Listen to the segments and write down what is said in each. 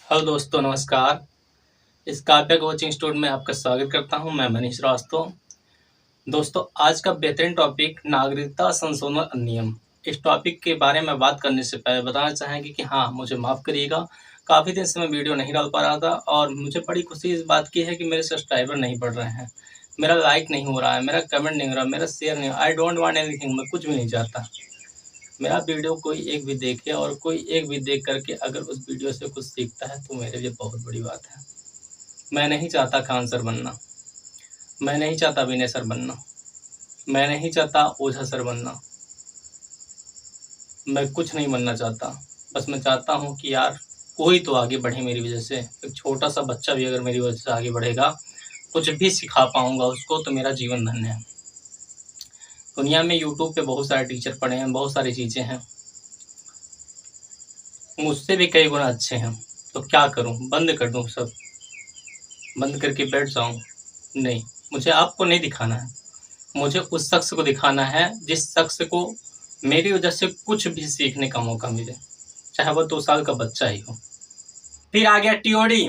Hello दोस्तों, नमस्कार। इस काव्या कोचिंग स्टूडियो में आपका स्वागत करता हूं। मैं मनीष श्रीवास्तव। दोस्तों, आज का बेहतरीन टॉपिक नागरिकता संशोधन अधिनियम। इस टॉपिक के बारे में बात करने से पहले बताना चाहेंगे कि हाँ, मुझे माफ़ करिएगा, काफ़ी दिन से मैं वीडियो नहीं डाल पा रहा था और मुझे बड़ी खुशी इस बात की है कि मेरे सब्सक्राइबर नहीं बढ़ रहे हैं, मेरा लाइक नहीं हो रहा है, मेरा कमेंट नहीं हो रहा, मेरा शेयर नहीं हो रहा। आई डोंट वांट एनीथिंग, मैं कुछ भी नहीं चाहता। मेरा वीडियो कोई एक भी देखे और कोई एक भी देख करके अगर उस वीडियो से कुछ सीखता है तो मेरे लिए बहुत बड़ी बात है। मैं नहीं चाहता खान सर बनना, मैं नहीं चाहता विनय सर बनना, मैं नहीं चाहता ओझा सर बनना, मैं कुछ नहीं बनना चाहता। बस मैं चाहता हूँ कि यार कोई तो आगे बढ़े मेरी वजह से। एक छोटा सा बच्चा भी अगर मेरी वजह से आगे बढ़ेगा, कुछ भी सिखा पाऊँगा उसको, तो मेरा जीवन धन्य है। दुनिया में यूट्यूब पे बहुत सारे टीचर पढ़े हैं, बहुत सारी चीज़ें हैं, मुझसे भी कई गुना अच्छे हैं। तो क्या करूं, बंद कर दूं सब, बंद करके बैठ जाऊं? नहीं, मुझे आपको नहीं दिखाना है, मुझे उस शख्स को दिखाना है जिस शख्स को मेरी वजह से कुछ भी सीखने का मौका मिले, चाहे वो 2 साल का बच्चा ही हो। फिर आ गया टीओडी।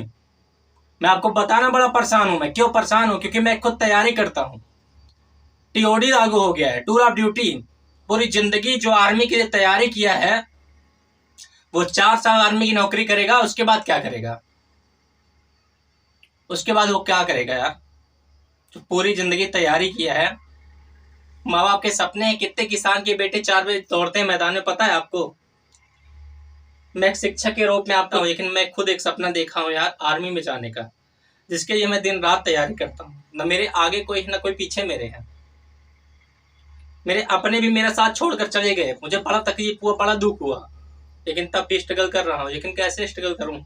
मैं आपको बताना बड़ा परेशान हूं। मैं क्यों परेशान हूं? क्योंकि मैं खुद तैयारी करता हूं। टीओडी लागू हो गया है, टूर ऑफ ड्यूटी। पूरी जिंदगी जो आर्मी के लिए तैयारी किया है, वो 4 साल आर्मी की नौकरी करेगा, उसके बाद क्या करेगा? उसके बाद वो क्या करेगा यार? जो पूरी जिंदगी तैयारी किया है, माँ बाप के सपने हैं। कितने किसान के बेटे 4 बजे दौड़ते हैं मैदान में, पता है आपको? मैं एक शिक्षक के रूप में आता हूँ, लेकिन मैं खुद एक सपना देखा हूँ यार, आर्मी में जाने का, जिसके लिए मैं दिन रात तैयारी करता हूँ। न मेरे आगे कोई है, न कोई पीछे मेरे है। मेरे अपने भी मेरा साथ छोड़कर चले गए, मुझे बड़ा तकलीफ हुआ, बड़ा दुख हुआ, लेकिन तब भी स्ट्रगल कर रहा हूँ। लेकिन कैसे स्ट्रगल करूँ?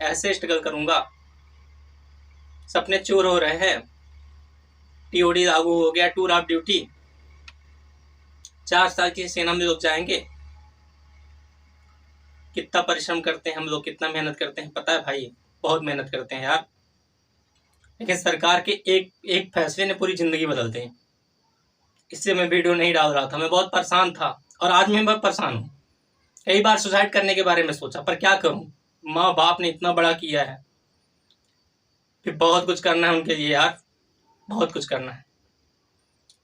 ऐसे स्ट्रगल करूंगा। सपने चूर हो रहे हैं। टीओडी लागू हो गया, टूर ऑफ ड्यूटी। 4 साल की सेना में लोग जाएंगे। कितना परिश्रम करते हैं हम लोग, कितना मेहनत करते हैं, पता है भाई? बहुत मेहनत करते हैं यार। लेकिन सरकार के एक एक फैसले ने पूरी जिंदगी बदल दी। इससे मैं वीडियो नहीं डाल रहा था, मैं बहुत परेशान था और आज मैं बहुत परेशान हूँ। कई बार सुसाइड करने के बारे में सोचा, पर क्या करूँ, माँ बाप ने इतना बड़ा किया है, फिर बहुत कुछ करना है उनके लिए यार, बहुत कुछ करना है।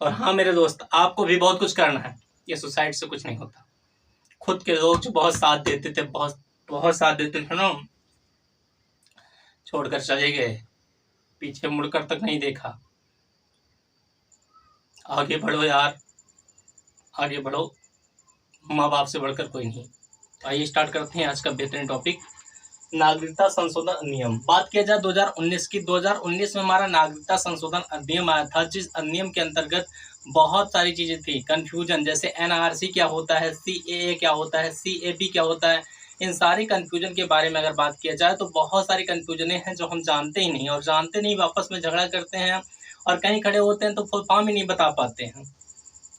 और हाँ मेरे दोस्त, आपको भी बहुत कुछ करना है। ये सुसाइड से कुछ नहीं होता। खुद के लोग जो बहुत साथ देते थे, बहुत बहुत साथ देते थे ना, छोड़कर चले गए, पीछे मुड़कर तक नहीं देखा। आगे बढ़ो यार, आगे बढ़ो, माँ बाप से बढ़कर कोई नहीं। आइए स्टार्ट करते हैं आज का बेहतरीन टॉपिक, नागरिकता संशोधन अधिनियम। बात किया जाए 2019 की, 2019 में हमारा नागरिकता संशोधन अधिनियम आया था, जिस अधिनियम के अंतर्गत बहुत सारी चीजें थी, कंफ्यूजन, जैसे एनआरसी क्या होता है, सीएए क्या होता है, सीएबी क्या होता है। इन सारी कंफ्यूजन के बारे में अगर बात किया जाए तो बहुत सारी कंफ्यूजनें हैं जो हम जानते ही नहीं, और जानते नहीं आपस में झगड़ा करते हैं, और कहीं खड़े होते हैं तो फुल फॉर्म ही नहीं बता पाते हैं।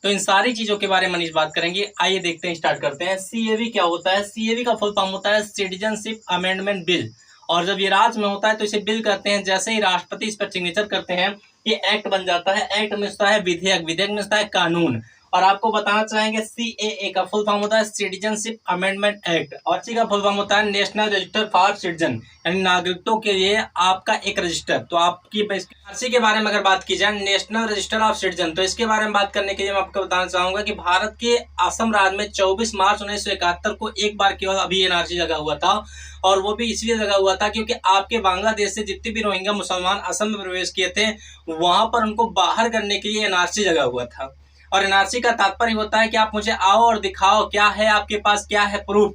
तो इन सारी चीजों के बारे में मनीष बात करेंगे। आइए देखते हैं, स्टार्ट करते हैं। सीएबी क्या होता है? सीएबी का फुल फॉर्म होता है सिटीजनशिप अमेंडमेंट बिल, और जब ये राज में होता है तो इसे बिल कहते हैं। जैसे ही राष्ट्रपति इस पर सिग्नेचर करते हैं, ये एक्ट बन जाता है। एक्ट में होता है विधेयक, विधेयक में होता है कानून। और आपको बताना चाहेंगे, सीएए का फुल फॉर्म होता है सिटीजनशिप अमेंडमेंट एक्ट, और सी का फुल फॉर्म होता है नेशनल रजिस्टर फॉर सिटीजन, यानी नागरिकों के लिए आपका एक रजिस्टर। तो आपकी आरसी के बारे में अगर बात की जाए, नेशनल रजिस्टर ऑफ सिटीजन, तो इसके बारे में बात करने के लिए मैं आपको बताना चाहूंगा कि भारत के असम राज्य में 24 मार्च 1971 को एक बार केवल अभी एनआरसी लगा हुआ था, और वो भी इसलिए लगा हुआ था क्योंकि आपके बांग्लादेश से जितने भी रोहिंग्या मुसलमान असम में प्रवेश किए थे, वहां पर उनको बाहर करने के लिए एनआरसी लगा हुआ था। और एनआरसी का तात्पर्य होता है कि आप मुझे आओ और दिखाओ, क्या है आपके पास, क्या है प्रूफ।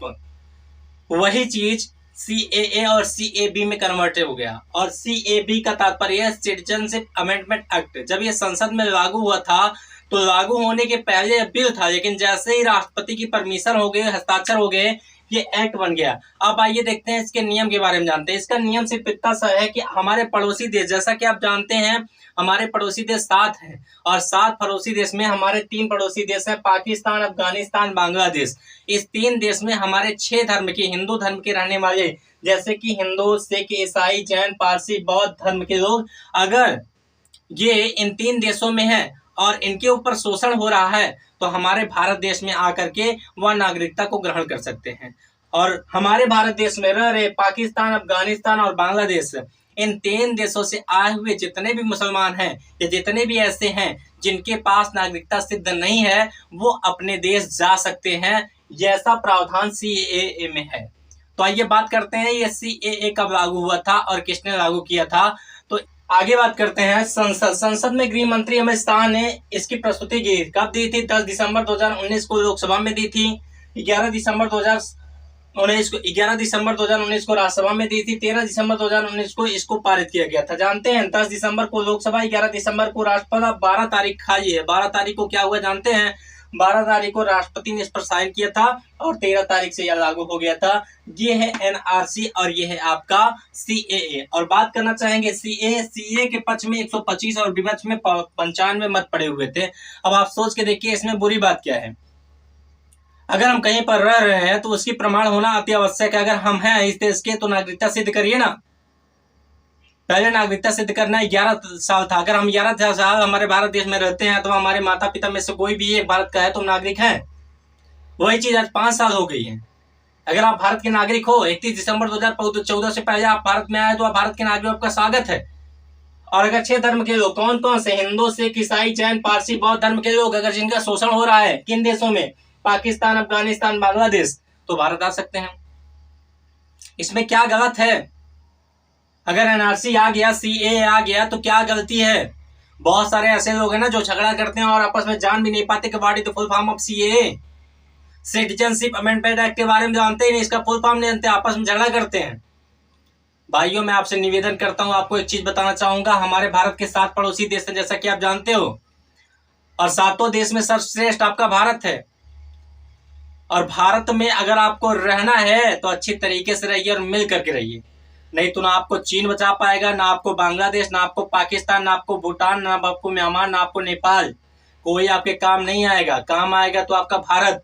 वही चीज सीएए और सीएबी में कन्वर्ट हो गया। और सीएबी का तात्पर्य है सिटीजनशिप अमेंडमेंट एक्ट। जब ये संसद में लागू हुआ था तो लागू होने के पहले बिल था, लेकिन जैसे ही राष्ट्रपति की परमिशन हो गई, हस्ताक्षर हो गए, ये एक्ट बन गया। अब आइए देखते हैं इसके नियम के बारे में जानते हैं। इसका नियम सिर्फ इतना सा है कि हमारे पड़ोसी देश, जैसा कि आप जानते हैं, हमारे पड़ोसी देश 7 हैं, और 7 पड़ोसी देश में हमारे 3 पड़ोसी देश हैं, पाकिस्तान, अफगानिस्तान, बांग्लादेश। इस 3 देश में हमारे 6 धर्म के, हिंदू धर्म के रहने वाले, जैसे कि हिंदू, सिख, ईसाई, जैन, पारसी, बौद्ध धर्म के लोग, अगर ये इन 3 देशों में है और इनके ऊपर शोषण हो रहा है, तो हमारे भारत देश में आकर के वह नागरिकता को ग्रहण कर सकते हैं। और हमारे भारत देश में रह रहे पाकिस्तान, अफगानिस्तान और बांग्लादेश, इन 3 देशों से आए हुए जितने भी मुसलमान हैं या जितने भी ऐसे हैं जिनके पास नागरिकता सिद्ध नहीं है, वो अपने देश जा सकते हैं। ये ऐसा प्रावधान सीएए में है। तो आइए बात करते हैं ये सीएए कब लागू हुआ था और किसने लागू किया था। तो आगे बात करते हैं संसद में गृह मंत्री अमित शाह ने इसकी प्रस्तुति की। कब दी थी? 10 दिसंबर 2019 को लोकसभा में दी थी, 11 दिसंबर 2019 को राज्यसभा में दी थी, 13 दिसंबर 2019 को इसको पारित किया गया था। जानते हैं 10 दिसंबर को लोकसभा, 11 दिसंबर को राष्ट्रपति, 12 तारीख खाली है। 12 तारीख को क्या हुआ जानते हैं? 12 तारीख को राष्ट्रपति ने इस पर साइन किया था और 13 तारीख से यह लागू हो गया था। ये है एनआरसी और ये है आपका सीएए। और बात करना चाहेंगे सीए के पक्ष में 125 और विपक्ष में 95 मत पड़े हुए थे। अब आप सोच के देखिए इसमें बुरी बात क्या है। अगर हम कहीं पर रह रहे हैं तो उसकी प्रमाण होना अति आवश्यक है। अगर हम हैं इस देश के तो नागरिकता सिद्ध करिए ना। पहले नागरिकता सिद्ध करना 11 साल था। अगर हम 11 साल हमारे भारत देश में रहते हैं तो हमारे माता पिता में से कोई भी एक भारत का है तो नागरिक है। वही चीज आज 5 साल हो गई है। अगर आप भारत के नागरिक हो, 31 दिसंबर 2014 से पहले आप भारत में आए तो आप भारत के नागरिक, आपका स्वागत है। और अगर 6 धर्म के लोग, कौन कौन से? हिंदू, सिख, ईसाई, जैन, पारसी, बौद्ध धर्म के लोग, अगर जिनका शोषण हो रहा है किन देशों में? पाकिस्तान, अफगानिस्तान, बांग्लादेश, तो भारत आ सकते हैं। इसमें क्या गलत है? अगर एनआरसी आ गया, सीएए आ गया तो क्या गलती है? बहुत सारे ऐसे लोग हैं ना जो झगड़ा करते हैं और आपस में जान भी नहीं पाते कि what is the full form of CAA. Citizenship amendment act के बारे में जानते ही नहीं, इसका फुल फॉर्म नहीं जानते, आपस में झगड़ा करते हैं। भाइयों मैं आपसे निवेदन करता हूं, आपको एक चीज बताना चाहूंगा। हमारे भारत के 7 पड़ोसी देश हैं जैसा कि आप जानते हो, और 7 देश में सर्वश्रेष्ठ आपका भारत है। और भारत में अगर आपको रहना है तो अच्छी तरीके से रहिए और मिल करके रहिए, नहीं तो ना आपको चीन बचा पाएगा, ना आपको बांग्लादेश, ना आपको पाकिस्तान, ना आपको भूटान, ना आपको म्यांमार, ना आपको नेपाल, कोई आपके काम नहीं आएगा। काम आएगा तो आपका भारत।